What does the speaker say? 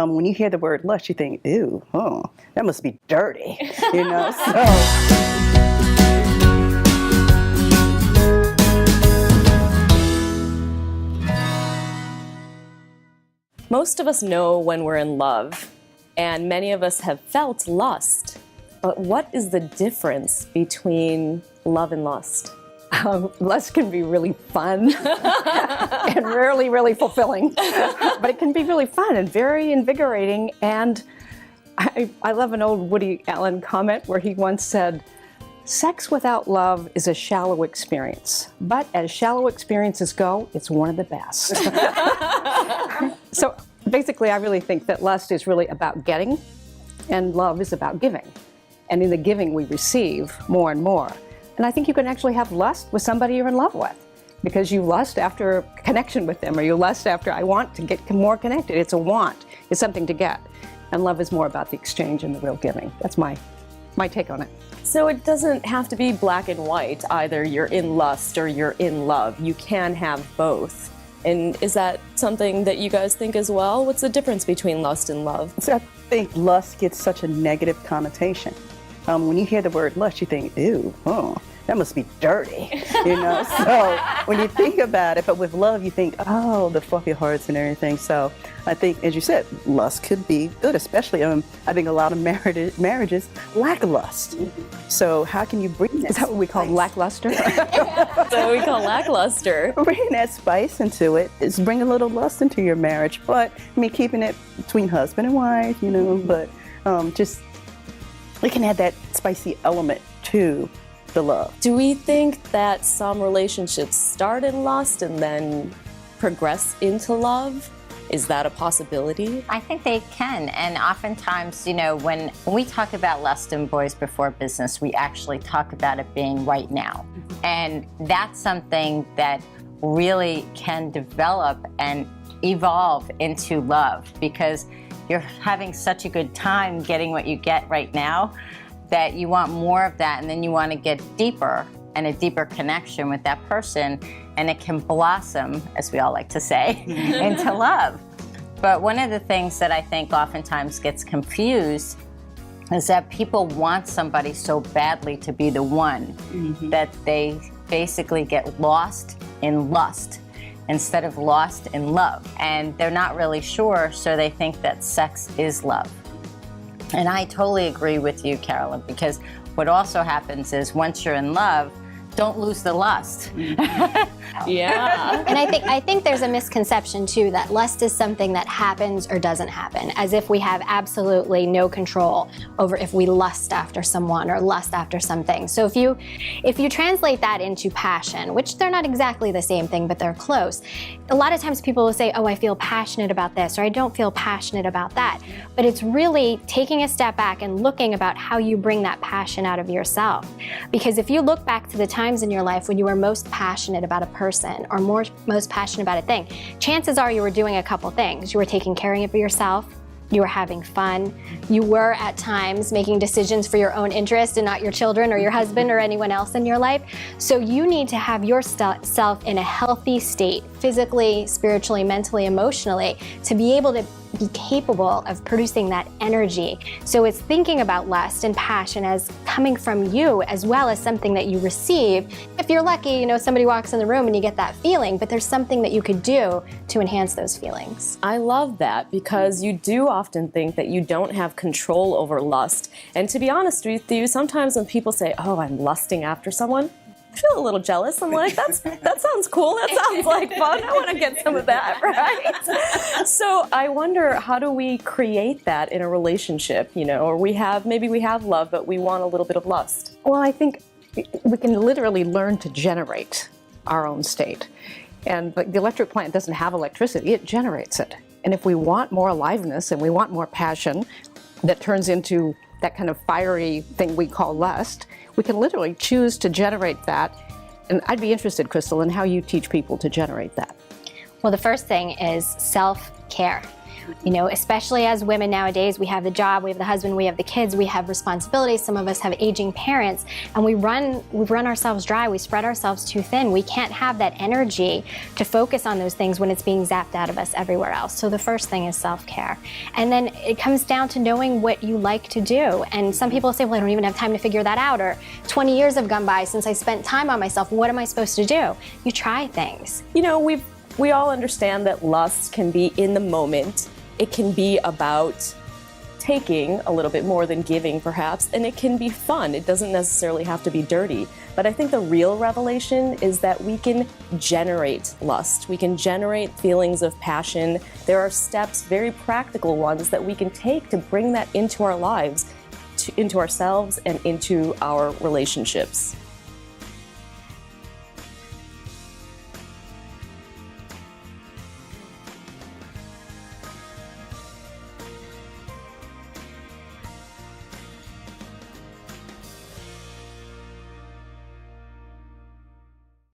When you hear the word lust, you think, ew, that must be dirty, so. Most of us know when we're in love, and many of us have felt lust. But what is the difference between love and lust? Lust can be really fun and rarely really fulfilling, but it can be really fun and very invigorating. And I love an old Woody Allen comment where he once said, "Sex without love is a shallow experience, but as shallow experiences go, it's one of the best." So basically, I really think that lust is really about getting, and love is about giving. And in the giving, we receive more and more. And I think you can actually have lust with somebody you're in love with, because you lust after connection with them, or you lust after, I want to get more connected. It's a want, it's something to get. And love is more about the exchange and the real giving. That's my take on it. So it doesn't have to be black and white. Either you're in lust or you're in love. You can have both. And is that something that you guys think as well? What's the difference between lust and love? So I think lust gets such a negative connotation. When you hear the word lust, you think, ew, that must be dirty, So when you think about it, but with love, you think, oh, the fluffy hearts and everything. So I think, as you said, lust could be good, especially, I think a lot of marriages lack lust. So how can you bring that? Is that what we call lackluster? So we call lackluster. Bringing that spice into it is bring a little lust into your marriage, but keeping it between husband and wife, but just we can add that spicy element to the love. Do we think that some relationships start in lust and then progress into love? Is that a possibility? I think they can. And oftentimes, when we talk about lust in Boys Before Business, we actually talk about it being right now. And that's something that really can develop and evolve into love, because you're having such a good time getting what you get right now that you want more of that, and then you want to get deeper and a deeper connection with that person, and it can blossom, as we all like to say, into love. But one of the things that I think oftentimes gets confused is that people want somebody so badly to be the one that they basically get lost in lust instead of lost in love. And they're not really sure, so they think that sex is love. And I totally agree with you, Carolyn, because what also happens is once you're in love, don't lose the lust. Yeah. And I think there's a misconception too that lust is something that happens or doesn't happen, as if we have absolutely no control over if we lust after someone or lust after something. So if you translate that into passion, which they're not exactly the same thing, but they're close. A lot of times people will say, oh, I feel passionate about this, or I don't feel passionate about that. But it's really taking a step back and looking about how you bring that passion out of yourself. Because if you look back to the times in your life when you were most passionate about a person or most passionate about a thing, chances are you were doing a couple things. You were taking care of yourself, you were having fun, you were at times making decisions for your own interest and not your children or your husband or anyone else in your life. So you need to have yourself in a healthy state, physically, spiritually, mentally, emotionally, to be able to be capable of producing that energy. So it's thinking about lust and passion as coming from you as well as something that you receive. If you're lucky, somebody walks in the room and you get that feeling, but there's something that you could do to enhance those feelings. I love that, because you do often think that you don't have control over lust. And to be honest with you, sometimes when people say, oh, I'm lusting after someone, I feel a little jealous. I'm like, that sounds cool. That sounds like fun. I want to get some of that, right? So I wonder, how do we create that in a relationship, or maybe we have love, but we want a little bit of lust? Well, I think we can literally learn to generate our own state. And the electric plant doesn't have electricity, it generates it. And if we want more aliveness and we want more passion that turns into that kind of fiery thing we call lust, we can literally choose to generate that. And I'd be interested, Crystal, in how you teach people to generate that. Well, the first thing is self-care. You know, especially as women nowadays, we have the job, we have the husband, we have the kids, we have responsibilities. Some of us have aging parents, and we run ourselves dry. We spread ourselves too thin. We can't have that energy to focus on those things when it's being zapped out of us everywhere else. So the first thing is self-care. And then it comes down to knowing what you like to do. And some people say, well, I don't even have time to figure that out, or 20 years have gone by since I spent time on myself. What am I supposed to do? You try things. You know, we all understand that lust can be in the moment. It can be about taking a little bit more than giving, perhaps, and it can be fun. It doesn't necessarily have to be dirty. But I think the real revelation is that we can generate lust. We can generate feelings of passion. There are steps, very practical ones, that we can take to bring that into our lives, into ourselves, and into our relationships.